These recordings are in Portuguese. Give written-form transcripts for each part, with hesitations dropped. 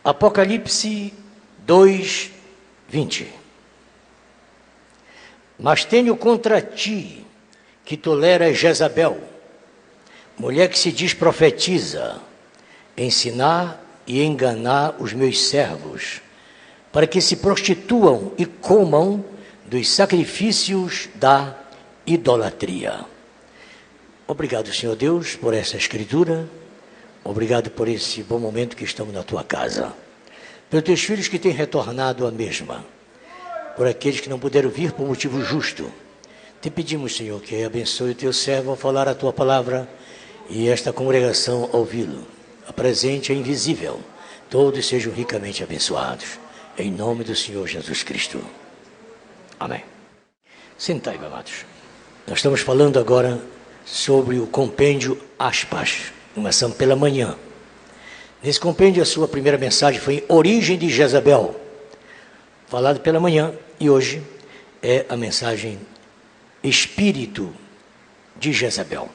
Apocalipse 2, 20. Mas tenho contra ti que toleras Jezabel, mulher que se diz profetiza, ensinar e enganar os meus servos, para que se prostituam e comam dos sacrifícios da idolatria. Obrigado, Senhor Deus, por essa escritura. Obrigado por esse bom momento que estamos na tua casa. Pelos teus filhos que têm retornado à mesma. Por aqueles que não puderam vir por motivo justo. Te pedimos, Senhor, que abençoe o teu servo ao falar a tua palavra e esta congregação ao ouvi-lo. A presente é invisível. Todos sejam ricamente abençoados. Em nome do Senhor Jesus Cristo. Amém. Sentai, amados. Nós estamos falando agora sobre o compêndio Aspas. Começamos pela manhã. Nesse compêndio, a sua primeira mensagem foi Origem de Jezabel, falado pela manhã, e hoje é a mensagem Espírito de Jezabel.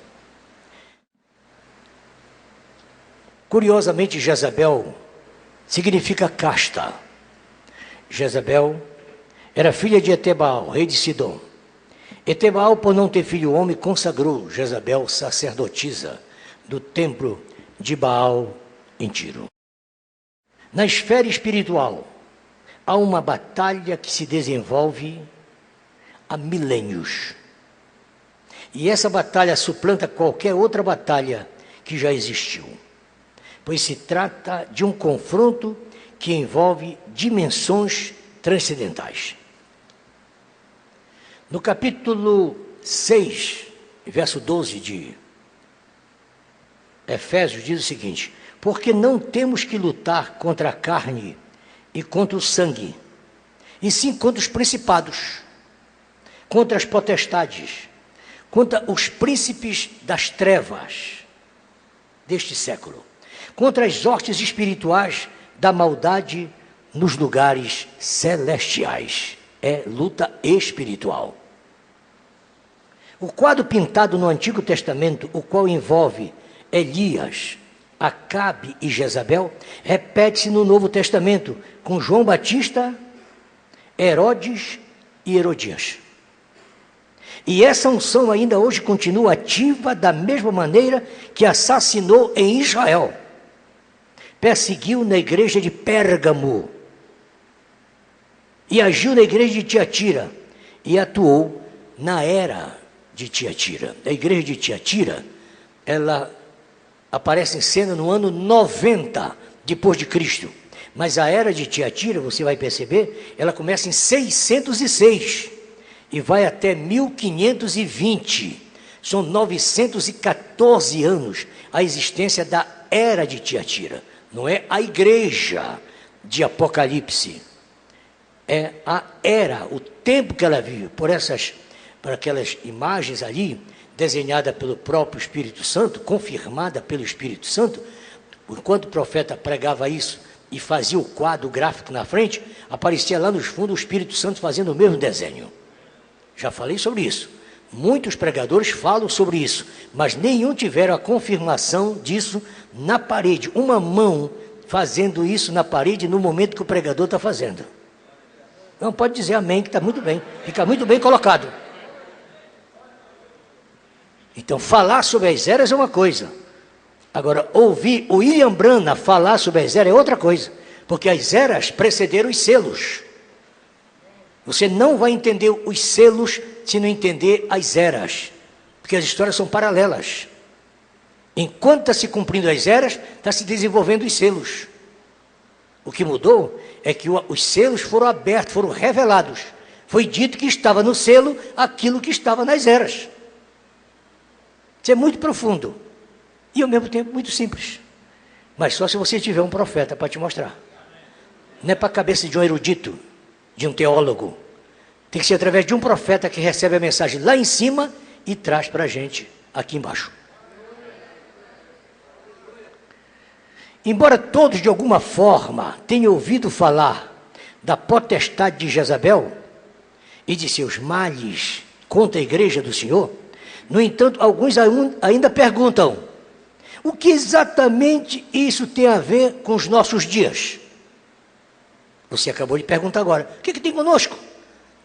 Curiosamente, Jezabel significa casta. Jezabel era filha de Etebaal, rei de Sidom. Etebaal, por não ter filho homem, consagrou Jezabel sacerdotisa do templo de Baal em Tiro. Na esfera espiritual, há uma batalha que se desenvolve há milênios. E essa batalha suplanta qualquer outra batalha que já existiu, pois se trata de um confronto que envolve dimensões transcendentais. No capítulo 6, verso 12 de Efésios, diz o seguinte: porque não temos que lutar contra a carne e contra o sangue, e sim contra os principados, contra as potestades, contra os príncipes das trevas deste século, contra as hostes espirituais da maldade nos lugares celestiais. É luta espiritual. O quadro pintado no Antigo Testamento, o qual envolve Elias, Acabe e Jezabel, repete-se no Novo Testamento com João Batista, Herodes e Herodias. E essa unção ainda hoje continua ativa da mesma maneira que assassinou em Israel, perseguiu na igreja de Pérgamo e agiu na igreja de Tiatira e atuou na era de Tiatira. A igreja de Tiatira, ela aparece em cena no ano 90 depois de Cristo. Mas a era de Tiatira, você vai perceber, ela começa em 606 e vai até 1520. São 914 anos a existência da era de Tiatira. Não é a igreja de Apocalipse. É a era, o tempo que ela vive. Por aquelas imagens ali, desenhada pelo próprio Espírito Santo, confirmada pelo Espírito Santo, enquanto o profeta pregava isso e fazia o quadro gráfico na frente, aparecia lá nos fundos o Espírito Santo fazendo o mesmo desenho. Já falei sobre isso. Muitos pregadores falam sobre isso, mas nenhum tiveram a confirmação disso na parede. Uma mão fazendo isso na parede no momento que o pregador está fazendo. Não pode dizer amém, que está muito bem, fica muito bem colocado. Então, falar sobre as eras é uma coisa. Agora, ouvir o William Branham falar sobre as eras é outra coisa. Porque as eras precederam os selos. Você não vai entender os selos se não entender as eras. Porque as histórias são paralelas. Enquanto está se cumprindo as eras, está se desenvolvendo os selos. O que mudou é que os selos foram abertos, foram revelados. Foi dito que estava no selo aquilo que estava nas eras. Isso é muito profundo e, ao mesmo tempo, muito simples. Mas só se você tiver um profeta para te mostrar. Não é para a cabeça de um erudito, de um teólogo. Tem que ser através de um profeta que recebe a mensagem lá em cima e traz para a gente aqui embaixo. Embora todos, de alguma forma, tenham ouvido falar da potestade de Jezabel e de seus males contra a igreja do Senhor, no entanto, alguns ainda perguntam: o que exatamente isso tem a ver com os nossos dias? Você acabou de perguntar agora, o que tem conosco?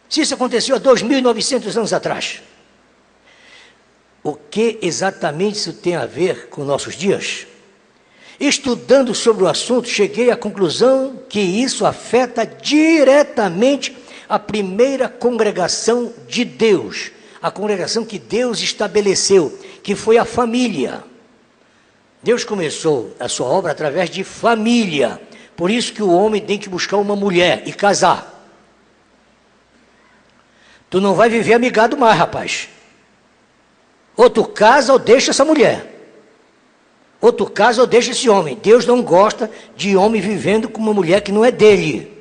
Se isso aconteceu há 2.900 anos atrás. O que exatamente isso tem a ver com nossos dias? Estudando sobre o assunto, cheguei à conclusão que isso afeta diretamente a primeira congregação de Deus, a congregação que Deus estabeleceu, que foi a família. Deus começou a sua obra através de família, por isso que o homem tem que buscar uma mulher e casar. Tu não vai viver amigado mais, rapaz. Ou tu casa ou deixa essa mulher. Ou tu casa ou deixa esse homem. Deus não gosta de homem vivendo com uma mulher que não é dele.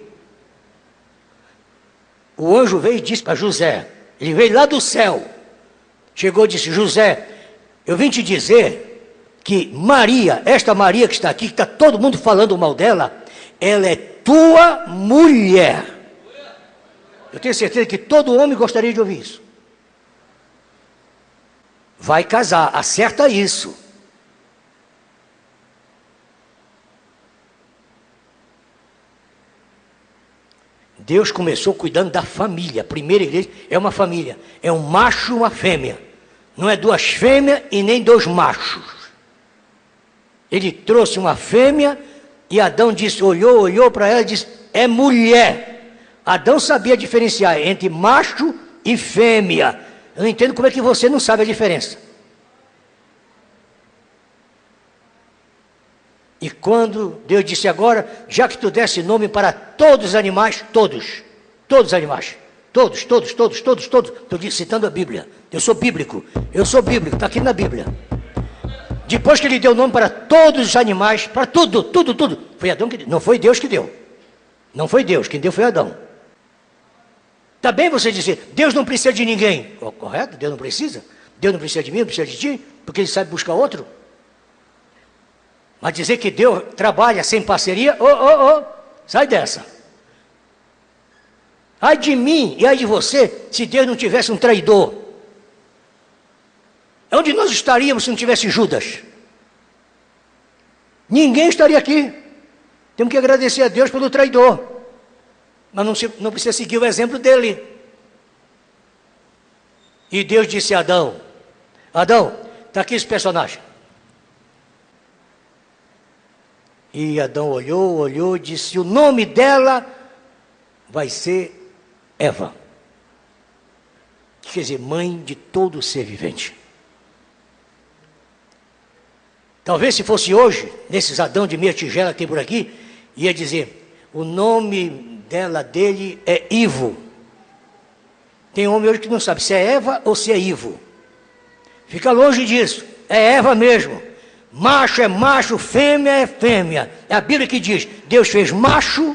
O anjo veio e disse para José, ele veio lá do céu, chegou e disse, José, eu vim te dizer que Maria, esta Maria que está aqui, que está todo mundo falando mal dela, ela é tua mulher. Eu tenho certeza que todo homem gostaria de ouvir isso. Vai casar, acerta isso. Deus começou cuidando da família. A primeira igreja é uma família. É um macho e uma fêmea. Não é duas fêmeas e nem dois machos. Ele trouxe uma fêmea e Adão disse, olhou para ela e disse, é mulher. Adão sabia diferenciar entre macho e fêmea. Eu não entendo como é que você não sabe a diferença. E quando Deus disse agora, já que tu desse nome para todos os animais, todos os animais, todos, estou citando a Bíblia, eu sou bíblico, está aqui na Bíblia. Depois que ele deu nome para todos os animais, para tudo, foi Adão que deu, não foi Deus que deu, não foi Deus, quem deu foi Adão. Está bem você dizer, Deus não precisa de ninguém, correto? Deus não precisa de mim, não precisa de ti, porque ele sabe buscar outro. Mas dizer que Deus trabalha sem parceria, sai dessa. Ai de mim e ai de você, se Deus não tivesse um traidor. Onde nós estaríamos se não tivesse Judas? Ninguém estaria aqui. Temos que agradecer a Deus pelo traidor. Mas não precisa seguir o exemplo dele. E Deus disse a Adão, está aqui esse personagem. E Adão olhou e disse, o nome dela vai ser Eva. Quer dizer, mãe de todo ser vivente. Talvez se fosse hoje, nesses Adão de meia tigela que tem por aqui, ia dizer, o nome dele é Ivo. Tem homem hoje que não sabe se é Eva ou se é Ivo. Fica longe disso, é Eva mesmo. Macho é macho, fêmea é fêmea. É a Bíblia que diz, Deus fez macho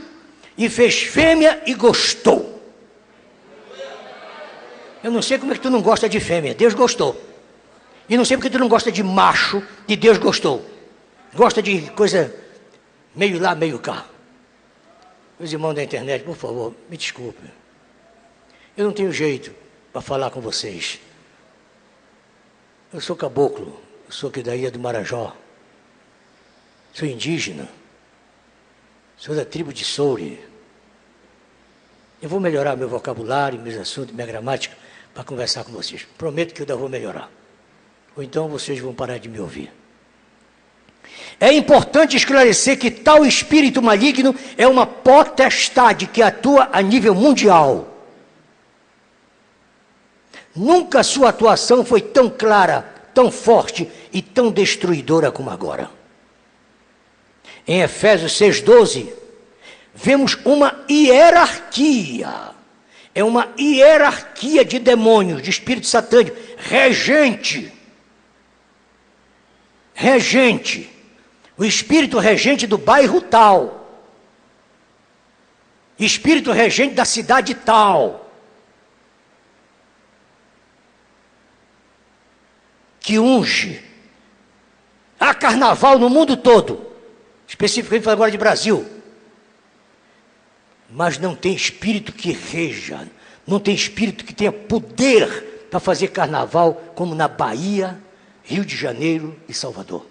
e fez fêmea e gostou. Eu não sei como é que tu não gosta de fêmea, Deus gostou. E não sei porque tu não gosta de macho e Deus gostou. Gosta de coisa meio lá, meio cá. Os irmãos da internet, por favor, me desculpem. Eu não tenho jeito para falar com vocês. Eu sou caboclo. Sou aqui da ilha do Marajó, sou indígena, sou da tribo de Soure. Eu vou melhorar meu vocabulário, meus assuntos, minha gramática, para conversar com vocês. Prometo que eu ainda vou melhorar. Ou então vocês vão parar de me ouvir. É importante esclarecer que tal espírito maligno é uma potestade que atua a nível mundial. Nunca sua atuação foi tão clara, tão forte e tão destruidora como agora. Em Efésios 6,12, vemos uma hierarquia. É uma hierarquia de demônios, de espírito satânico, regente. O espírito regente do bairro tal. Espírito regente da cidade tal. Que unge. Há carnaval no mundo todo, especificamente falando agora de Brasil, mas não tem espírito que reja, não tem espírito que tenha poder para fazer carnaval como na Bahia, Rio de Janeiro e Salvador.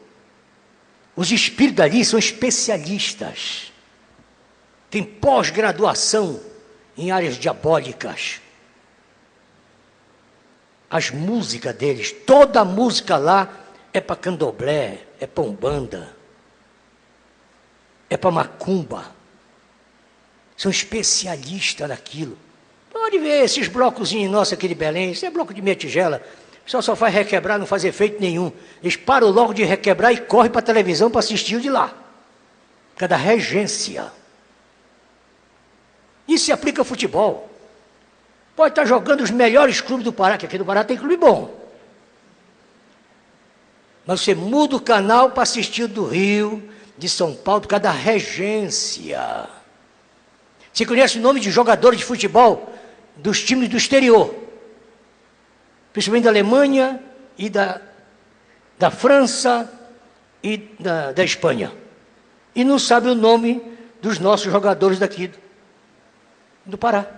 Os espíritos ali são especialistas. tem pós-graduação em áreas diabólicas. As músicas deles, toda a música lá é para candomblé, é para umbanda, é para macumba. São especialistas naquilo. Pode ver esses blocozinhos nossos aqui de Belém, isso é bloco de meia tigela, só faz requebrar, não faz efeito nenhum. Eles param logo de requebrar e correm para a televisão para assistir o de lá. Por causa da regência. Isso se aplica ao futebol. Pode estar jogando os melhores clubes do Pará, que aqui no Pará tem clube bom. Mas você muda o canal para assistir o do Rio, de São Paulo, por causa da regência. Você conhece o nome de jogadores de futebol dos times do exterior, principalmente da Alemanha e da França e da Espanha. E não sabe o nome dos nossos jogadores daqui do Pará.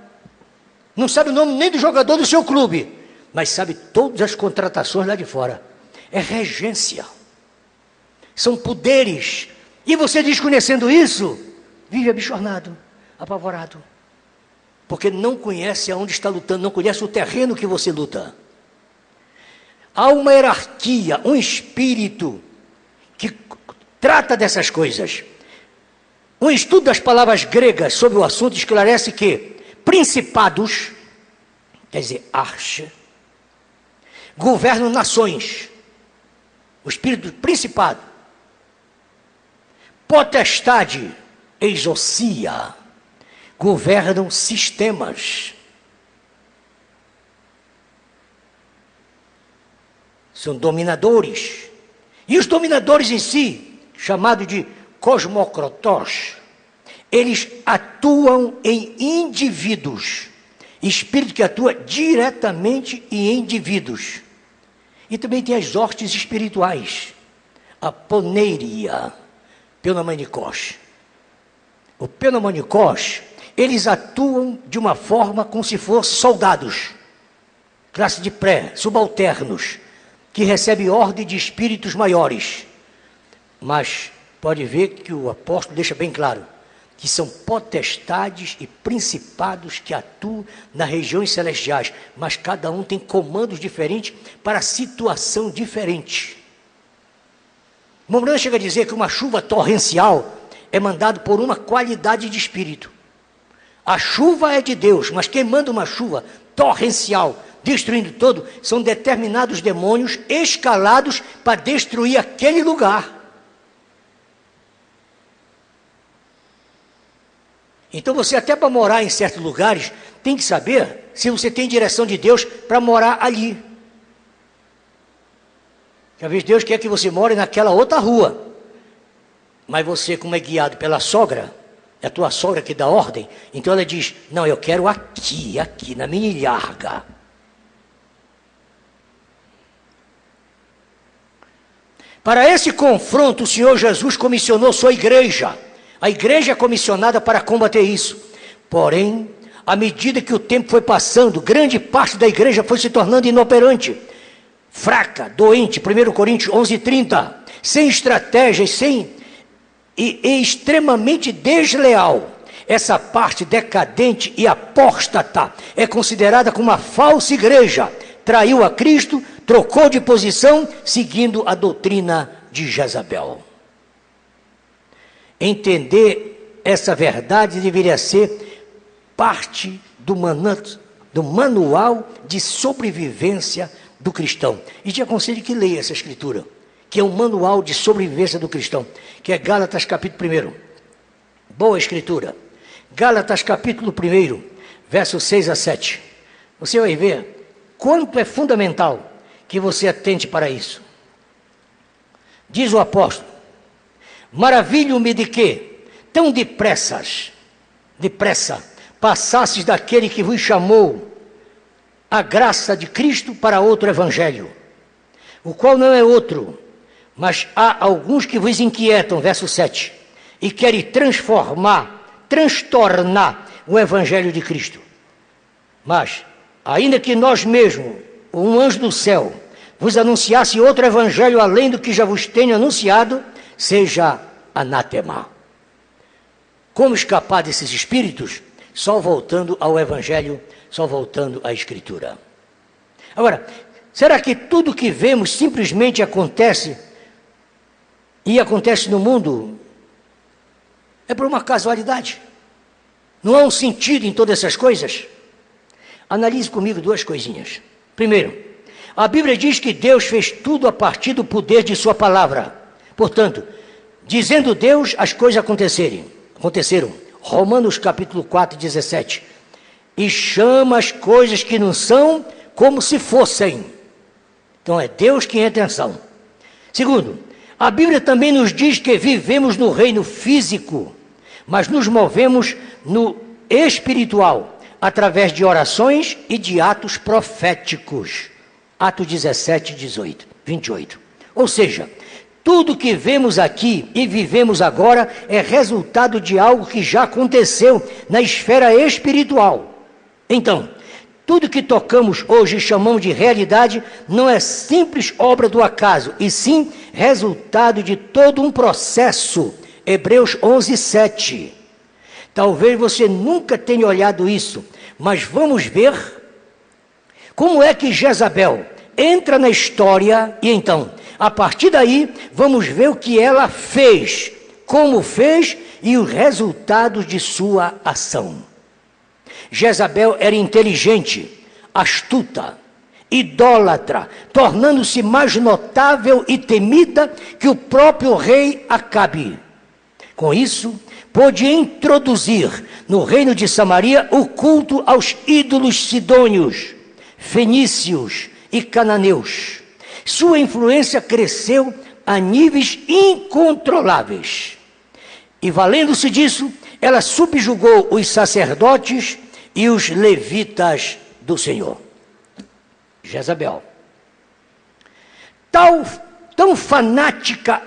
Não sabe o nome nem do jogador do seu clube, mas sabe todas as contratações lá de fora. É regência. São poderes. E você, desconhecendo isso, vive abismado, apavorado. Porque não conhece aonde está lutando, não conhece o terreno que você luta. Há uma hierarquia, um espírito que trata dessas coisas. Um estudo das palavras gregas sobre o assunto esclarece que principados, quer dizer, arche, governam nações. O espírito do principado. Potestade, exorcia, governam sistemas. São dominadores. E os dominadores em si, chamado de cosmocrotos, eles atuam em indivíduos. Espírito que atua diretamente em indivíduos. E também tem as hortes espirituais. A poneiria, pneumanicos. O pneumanicos, eles atuam de uma forma como se fossem soldados. Classe de subalternos, que recebem ordem de espíritos maiores. Mas pode ver que o apóstolo deixa bem claro que são potestades e principados que atuam nas regiões celestiais, mas cada um tem comandos diferentes para situação diferente. Mombrana chega a dizer que uma chuva torrencial é mandada por uma qualidade de espírito. A chuva é de Deus, mas quem manda uma chuva torrencial, destruindo todo, são determinados demônios escalados para destruir aquele lugar. Então você até para morar em certos lugares, tem que saber se você tem direção de Deus para morar ali. Às vezes Deus quer que você more naquela outra rua. Mas você, como é guiado pela sogra, é a tua sogra que dá ordem, então ela diz, não, eu quero aqui, na minha ilharga. Para esse confronto, o Senhor Jesus comissionou sua igreja. A igreja é comissionada para combater isso. Porém, à medida que o tempo foi passando, grande parte da igreja foi se tornando inoperante, fraca, doente, 1 Coríntios 11:30, sem estratégias, e extremamente desleal. Essa parte decadente e apóstata é considerada como uma falsa igreja. Traiu a Cristo, trocou de posição, seguindo a doutrina de Jezabel. Entender essa verdade deveria ser parte do manual de sobrevivência do cristão. E te aconselho que leia essa escritura, que é um manual de sobrevivência do cristão, que é Gálatas capítulo 1. Boa escritura. Gálatas capítulo 1, versos 6 a 7. Você vai ver quanto é fundamental que você atente para isso. Diz o apóstolo, maravilho-me de que, tão depressa, passasses daquele que vos chamou a graça de Cristo para outro evangelho, o qual não é outro, mas há alguns que vos inquietam, verso 7, e querem transtornar o evangelho de Cristo. Mas, ainda que nós mesmos, ou um anjo do céu, vos anunciasse outro evangelho além do que já vos tenho anunciado, seja anátema. Como escapar desses espíritos? Só voltando ao Evangelho, só voltando à Escritura. Agora, será que tudo que vemos simplesmente acontece e acontece no mundo é por uma casualidade? Não há um sentido em todas essas coisas? Analise comigo duas coisinhas. Primeiro, a Bíblia diz que Deus fez tudo a partir do poder de sua palavra. Portanto, dizendo Deus, as coisas aconteceram. Romanos capítulo 4, 17. E chama as coisas que não são como se fossem. Então é Deus que entra em ação. Segundo, a Bíblia também nos diz que vivemos no reino físico, mas nos movemos no espiritual, através de orações e de atos proféticos. Atos 17, 28. Ou seja, tudo que vemos aqui e vivemos agora é resultado de algo que já aconteceu na esfera espiritual. Então, tudo que tocamos hoje e chamamos de realidade não é simples obra do acaso, e sim resultado de todo um processo. Hebreus 11, 7. Talvez você nunca tenha olhado isso, mas vamos ver como é que Jezabel entra na história e então, a partir daí, vamos ver o que ela fez, como fez e os resultados de sua ação. Jezabel era inteligente, astuta, idólatra, tornando-se mais notável e temida que o próprio rei Acabe. Com isso, pôde introduzir no reino de Samaria o culto aos ídolos sidônios, fenícios e cananeus. Sua influência cresceu a níveis incontroláveis. E valendo-se disso, ela subjugou os sacerdotes e os levitas do Senhor. Jezabel. Tão fanática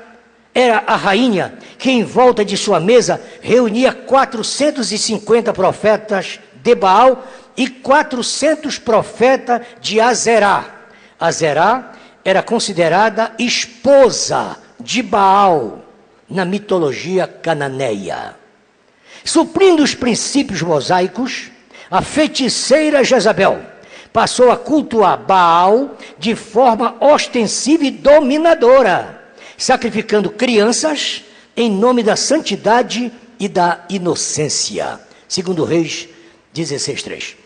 era a rainha que em volta de sua mesa reunia 450 profetas de Baal e 400 profetas de Azerá. Azerá era considerada esposa de Baal na mitologia cananeia. Suprindo os princípios mosaicos, a feiticeira Jezabel passou a cultuar Baal de forma ostensiva e dominadora, sacrificando crianças em nome da santidade e da inocência. Segundo Reis 16:3.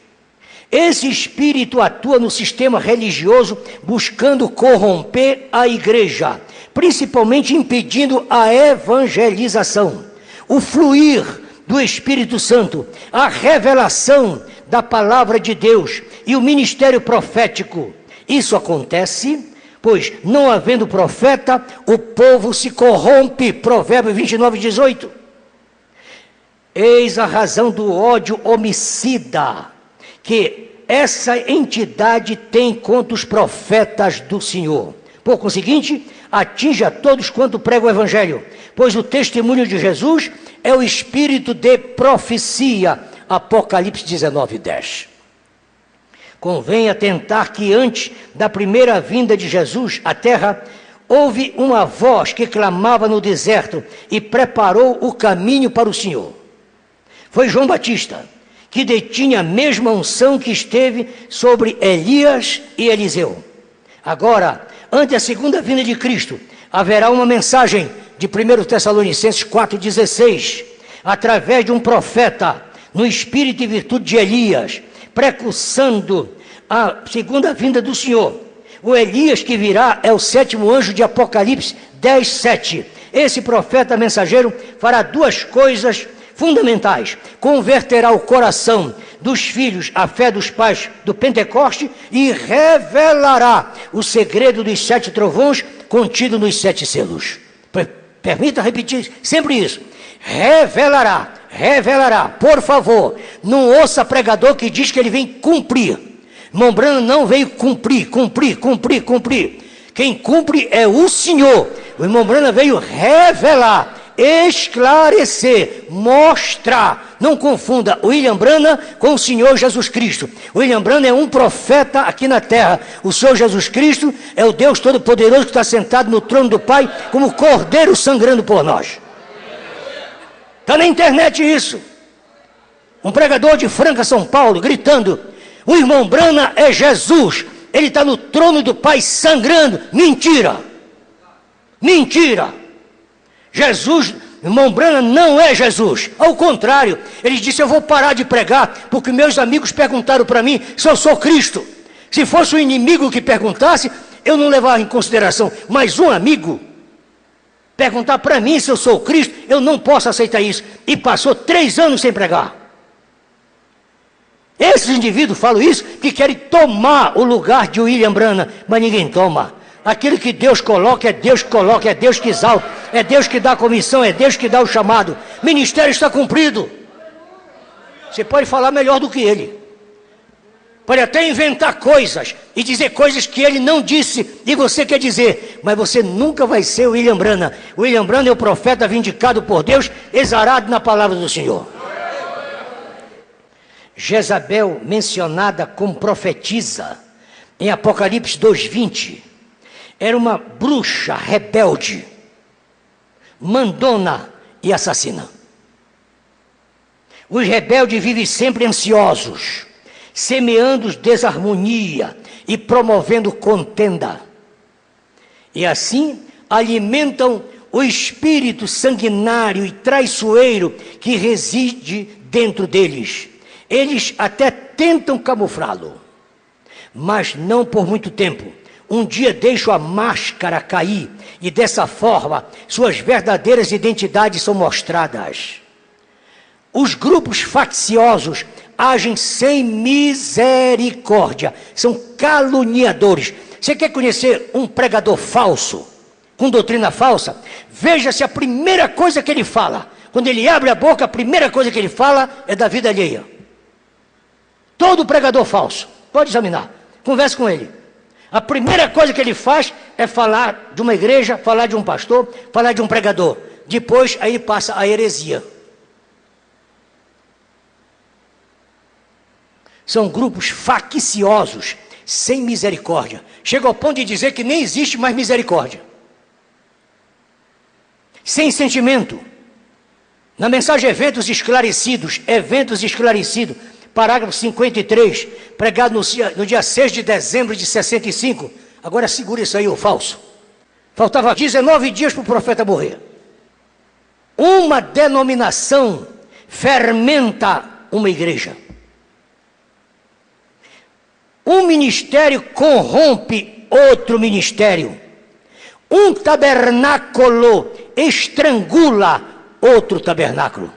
Esse espírito atua no sistema religioso buscando corromper a igreja, principalmente impedindo a evangelização, o fluir do Espírito Santo, a revelação da palavra de Deus e o ministério profético. Isso acontece, pois não havendo profeta, o povo se corrompe. Provérbios 29:18. Eis a razão do ódio homicida que essa entidade tem contra os profetas do Senhor. Por conseguinte, atinge a todos quanto pregam o Evangelho, pois o testemunho de Jesus é o espírito de profecia. Apocalipse 19:10. Convém atentar que antes da primeira vinda de Jesus à terra, houve uma voz que clamava no deserto e preparou o caminho para o Senhor. Foi João Batista, que detinha a mesma unção que esteve sobre Elias e Eliseu. Agora, ante a segunda vinda de Cristo, haverá uma mensagem de 1 Tessalonicenses 4,16, através de um profeta, no espírito e virtude de Elias, precursando a segunda vinda do Senhor. O Elias que virá é o sétimo anjo de Apocalipse 10:7. Esse profeta mensageiro fará duas coisas fundamentais: converterá o coração dos filhos à fé dos pais do Pentecoste e revelará o segredo dos 7 trovões contido nos 7 selos. Permita repetir sempre isso: revelará, por favor. Não ouça pregador que diz que ele vem cumprir. Irmão Branham não veio cumprir. Quem cumpre é o Senhor. O irmão Branham veio revelar, esclarecer, mostrar. Não confunda William Branham com o Senhor Jesus Cristo. William Branham é um profeta aqui na terra. O Senhor Jesus Cristo é o Deus Todo-Poderoso que está sentado no trono do Pai como cordeiro sangrando por nós. Está na internet isso. Um pregador de Franca, São Paulo, gritando: o irmão Brana é Jesus. Ele está no trono do Pai sangrando. Mentira. Mentira. Jesus, irmão Brana, não é Jesus. Ao contrário, ele disse: eu vou parar de pregar, porque meus amigos perguntaram para mim se eu sou Cristo. Se fosse o inimigo que perguntasse, eu não levava em consideração. Mas um amigo perguntar para mim se eu sou Cristo, eu não posso aceitar isso. E passou 3 anos sem pregar. Esses indivíduos falam isso, que querem tomar o lugar de William Brana, mas ninguém toma. Aquilo que Deus coloca, é Deus que coloca, é Deus que exalta, é Deus que dá a comissão, é Deus que dá o chamado. O ministério está cumprido. Você pode falar melhor do que ele. Pode até inventar coisas e dizer coisas que ele não disse e você quer dizer, mas você nunca vai ser o William Brana. O William Brana é o profeta vindicado por Deus, exarado na palavra do Senhor. Jezabel, mencionada como profetisa em Apocalipse 2:20, era uma bruxa rebelde, mandona e assassina. Os rebeldes vivem sempre ansiosos, semeando desarmonia e promovendo contenda. E assim alimentam o espírito sanguinário e traiçoeiro que reside dentro deles. Eles até tentam camuflá-lo, mas não por muito tempo. Um dia deixam a máscara cair e dessa forma suas verdadeiras identidades são mostradas. Os grupos facciosos agem sem misericórdia, são caluniadores. Você quer conhecer um pregador falso, com doutrina falsa? Veja se a primeira coisa que ele fala, quando ele abre a boca, a primeira coisa que ele fala é da vida alheia. Todo pregador falso, pode examinar, converse com ele. A primeira coisa que ele faz é falar de uma igreja, falar de um pastor, falar de um pregador. Depois, aí ele passa a heresia. São grupos facciosos, sem misericórdia. Chega ao ponto de dizer que nem existe mais misericórdia. Sem sentimento. Na mensagem Eventos Esclarecidos, parágrafo 53, pregado no dia 6 de dezembro de 65. Agora segura isso aí, o falso. Faltava 19 dias para o profeta morrer. Uma denominação fermenta uma igreja. Um ministério corrompe outro ministério. Um tabernáculo estrangula outro tabernáculo.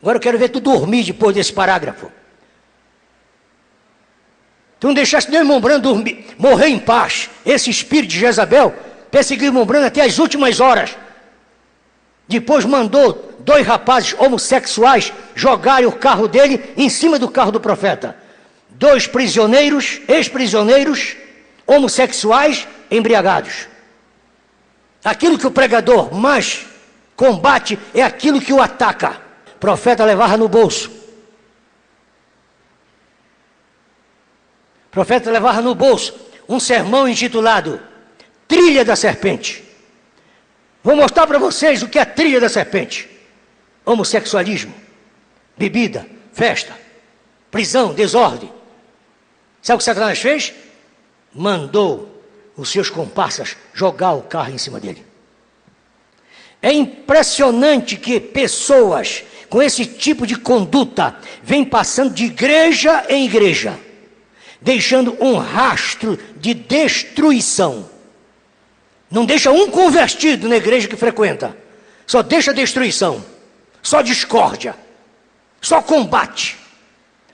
Agora eu quero ver tu dormir depois desse parágrafo. Tu não deixaste nem o irmão Brana dormir, morrer em paz. Esse espírito de Jezabel perseguiu o irmão Brana até as últimas horas. Depois mandou 2 rapazes homossexuais jogarem o carro dele em cima do carro do profeta. 2 prisioneiros, ex-prisioneiros, homossexuais, embriagados. Aquilo que o pregador mais combate é aquilo que o ataca. O profeta levava no bolso. O profeta levava no bolso um sermão intitulado Trilha da Serpente. Vou mostrar para vocês o que é a trilha da serpente. Homossexualismo, bebida, festa, prisão, desordem. Sabe o que Satanás fez? Mandou os seus comparsas jogar o carro em cima dele. É impressionante que pessoas com esse tipo de conduta vêm passando de igreja em igreja, deixando um rastro de destruição. Não deixa um convertido na igreja que frequenta, só deixa destruição, só discórdia, só combate,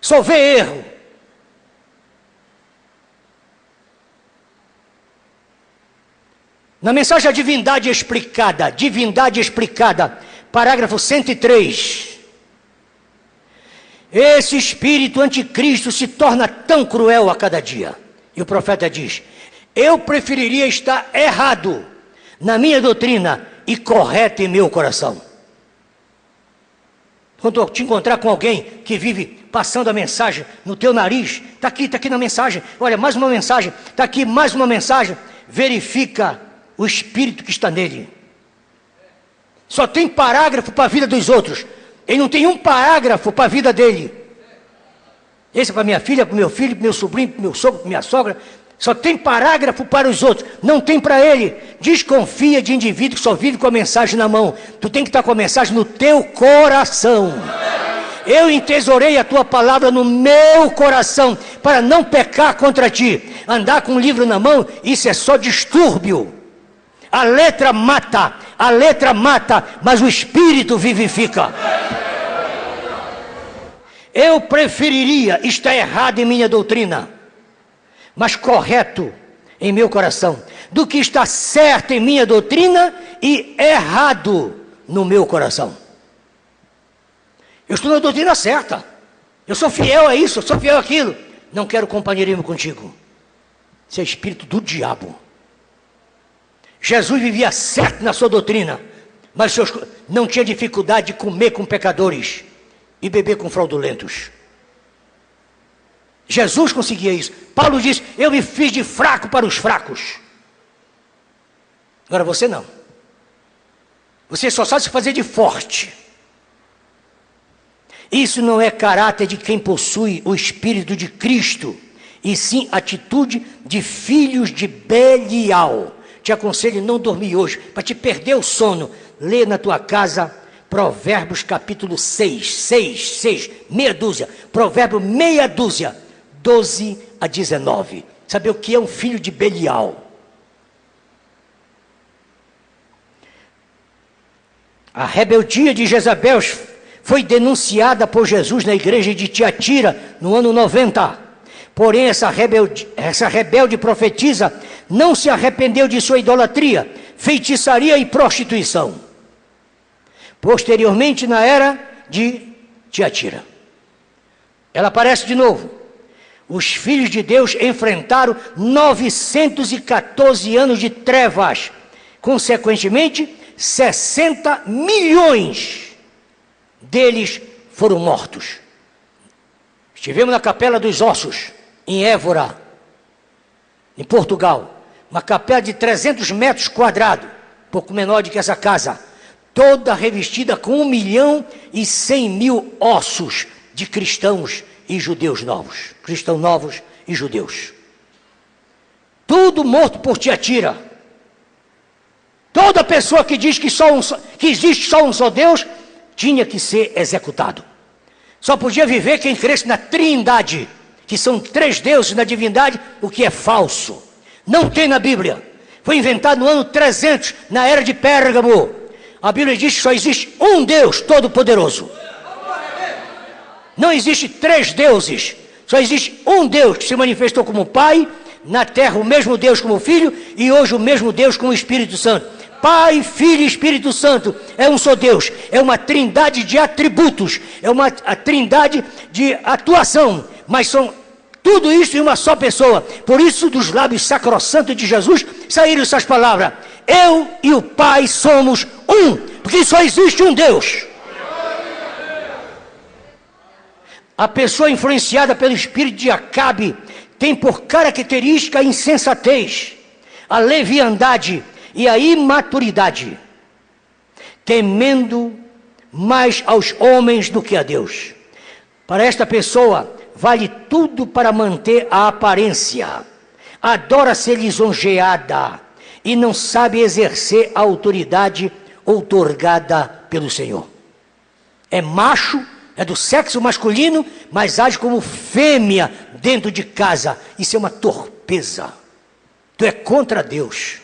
só vê erro. Na mensagem A Divindade Explicada, parágrafo 103. Esse espírito anticristo se torna tão cruel a cada dia. E o profeta diz: eu preferiria estar errado na minha doutrina e correto em meu coração. Quando eu te encontrar com alguém que vive passando a mensagem no teu nariz, está aqui na mensagem, olha, mais uma mensagem, está aqui mais uma mensagem, verifica o espírito que está nele. Só tem parágrafo para a vida dos outros. Ele não tem um parágrafo para a vida dele. Esse é para minha filha, para o meu filho, para o meu sobrinho, para o meu sogro, para minha sogra. Só tem parágrafo para os outros, não tem para ele. Desconfia de indivíduo que só vive com a mensagem na mão. Tu tem que estar com a mensagem no teu coração. Eu entesourei a tua palavra no meu coração, para não pecar contra ti. Andar com um livro na mão, isso é só distúrbio. A letra mata, mas o espírito vivifica. Eu preferiria estar errado em minha doutrina, mas correto em meu coração, do que estar certo em minha doutrina e errado no meu coração. Eu estou na doutrina certa, eu sou fiel a isso, eu sou fiel àquilo. Não quero companheirismo contigo. Isso é espírito do diabo. Jesus vivia certo na sua doutrina, mas não tinha dificuldade de comer com pecadores e beber com fraudulentos. Jesus conseguia isso. Paulo diz: eu me fiz de fraco para os fracos. Agora você não. Você só sabe se fazer de forte. Isso não é caráter de quem possui o Espírito de Cristo, e sim atitude de filhos de Belial. Te aconselho não dormir hoje, para te perder o sono. Lê na tua casa Provérbios capítulo 6, meia dúzia. Provérbio meia dúzia, 12 a 19. Sabe o que é um filho de Belial? A rebeldia de Jezabel foi denunciada por Jesus na igreja de Tiatira no ano 90. Porém, essa rebelde profetisa não se arrependeu de sua idolatria, feitiçaria e prostituição. Posteriormente, na era de Tiatira, ela aparece de novo. Os filhos de Deus enfrentaram 914 anos de trevas. Consequentemente, 60 milhões deles foram mortos. Estivemos na Capela dos Ossos, em Évora, em Portugal. Uma capela de 300 metros quadrados, pouco menor do que essa casa, toda revestida com 1.100.000 ossos de cristãos e judeus novos. Cristãos novos e judeus. Tudo morto por Tiatira. Toda pessoa que diz que existe só um só Deus, tinha que ser executado. Só podia viver quem cresce na Trindade, que são 3 deuses na divindade, o que é falso. Não tem na Bíblia. Foi inventado no ano 300, na era de Pérgamo. A Bíblia diz que só existe um Deus todo-poderoso. Não existe 3 deuses. Só existe um Deus que se manifestou como Pai, na terra o mesmo Deus como Filho, e hoje o mesmo Deus como Espírito Santo. Pai, Filho e Espírito Santo é um só Deus. É uma trindade de atributos. É uma trindade de atuação. Mas são tudo isso em uma só pessoa. Por isso, dos lábios sacrossantos de Jesus, saíram essas palavras: eu e o Pai somos um, porque só existe um Deus. A pessoa influenciada pelo espírito de Acabe tem por característica a insensatez, a leviandade e a imaturidade, temendo mais aos homens do que a Deus. Para esta pessoa, vale tudo para manter a aparência, adora ser lisonjeada e não sabe exercer a autoridade outorgada pelo Senhor. É macho, é do sexo masculino, mas age como fêmea dentro de casa. Isso é uma torpeza. Tu é contra Deus.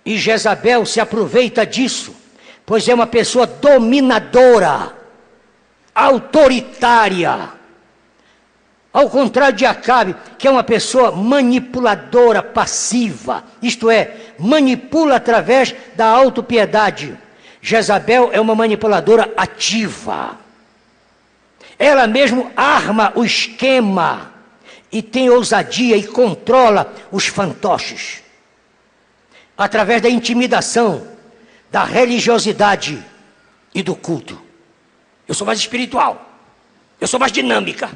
E Jezabel se aproveita disso, pois é uma pessoa dominadora, autoritária. Ao contrário de Acabe, que é uma pessoa manipuladora, passiva. Isto é, manipula através da autopiedade. Jezabel é uma manipuladora ativa. Ela mesmo arma o esquema e tem ousadia e controla os fantoches. Através da intimidação, da religiosidade e do culto. Eu sou mais espiritual. Eu sou mais dinâmica.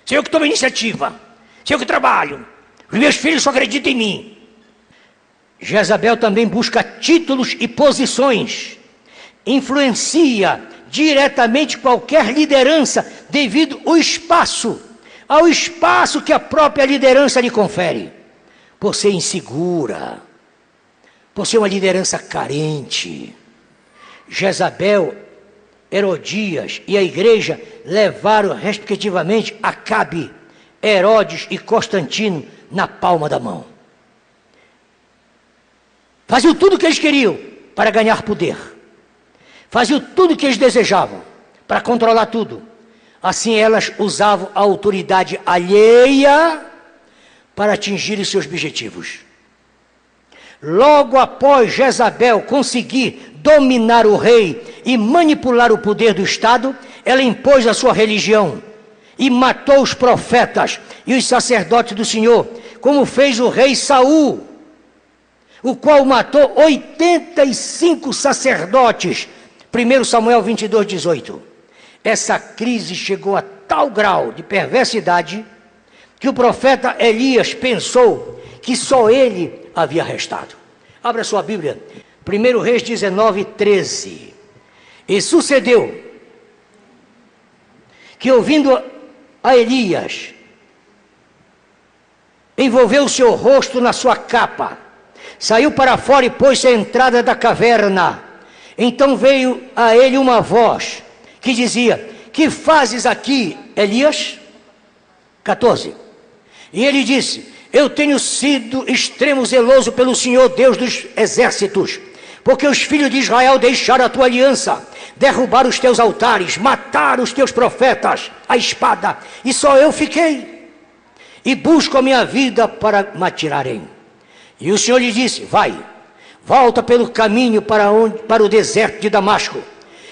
Sou eu que tomo iniciativa. Sou eu que trabalho. Os meus filhos só acreditam em mim. Jezabel também busca títulos e posições, influencia diretamente qualquer liderança devido ao espaço que a própria liderança lhe confere, por ser insegura, por ser uma liderança carente. Jezabel, Herodias e a igreja levaram respectivamente Acabe, Herodes e Constantino na palma da mão. Faziam tudo o que eles queriam para ganhar poder. Faziam tudo o que eles desejavam para controlar tudo. Assim elas usavam a autoridade alheia para atingirem seus objetivos. Logo após Jezabel conseguir dominar o rei e manipular o poder do Estado, ela impôs a sua religião e matou os profetas e os sacerdotes do Senhor, como fez o rei Saul, o qual matou 85 sacerdotes. 1 Samuel 22, 18. Essa crise chegou a tal grau de perversidade que o profeta Elias pensou que só ele havia restado. Abra sua Bíblia, 1 Reis 19, 13. E sucedeu que, ouvindo a Elias, envolveu o seu rosto na sua capa, saiu para fora e pôs-se à entrada da caverna. Então veio a ele uma voz que dizia: que fazes aqui, Elias? 14. E ele disse: eu tenho sido extremo zeloso pelo Senhor Deus dos exércitos, porque os filhos de Israel deixaram a tua aliança, derrubaram os teus altares, mataram os teus profetas, a espada, e só eu fiquei, e busco a minha vida para me atirarem. E o Senhor lhe disse: vai, volta pelo caminho para o deserto de Damasco,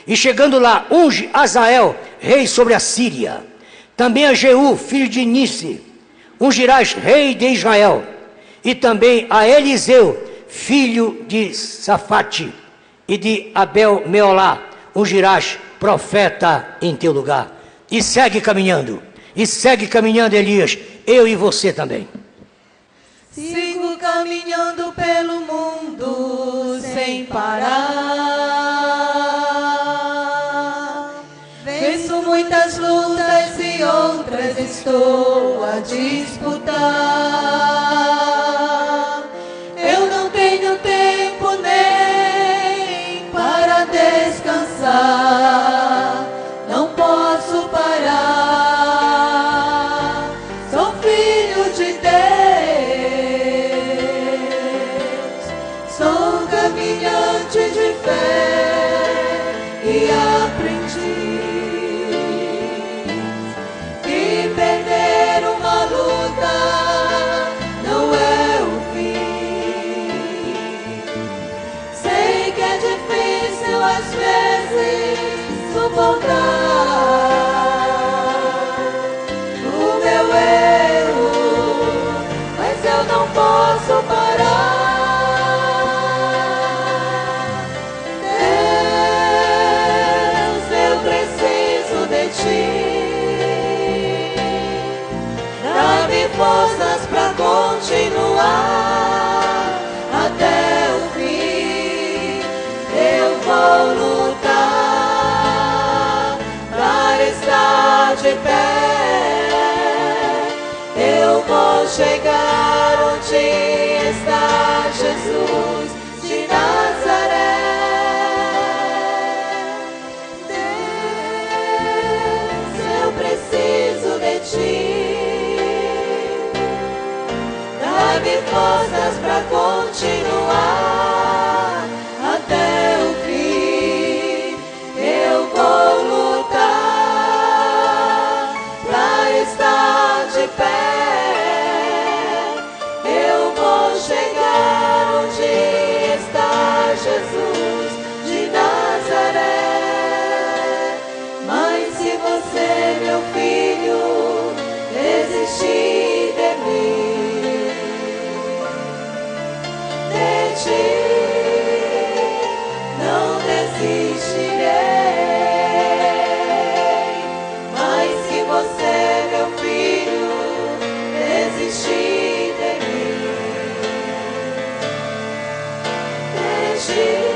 e chegando lá, unge Azael, rei sobre a Síria. Também a Jeú, filho de Nissi, ungirás rei de Israel. E também a Eliseu, filho de Safate e de Abel-Meolá, ungirás profeta em teu lugar. E segue caminhando, Elias, eu e você também. Sigo caminhando pelo mundo sem parar. Venço muitas lutas e outras estou a disputar. Eu não tenho tempo nem para descansar. Não posso parar. Sou filho de Deus. Sou caminhante de fé e aprendi que perder uma luta não é o fim. Sei que é difícil às vezes suportar o meu erro, mas eu não posso parar. Dá-me forças pra continuar até o fim. Eu vou lutar para estar de pé. Eu vou chegar onde está Jesus de Nazaré. Preciso de ti. Dá-me forças para continuar até o fim. Eu vou lutar para estar de pé. Eu vou chegar onde está Jesus de Nazaré. Mas se você, meu filho, desistir de mim, deixe hoje.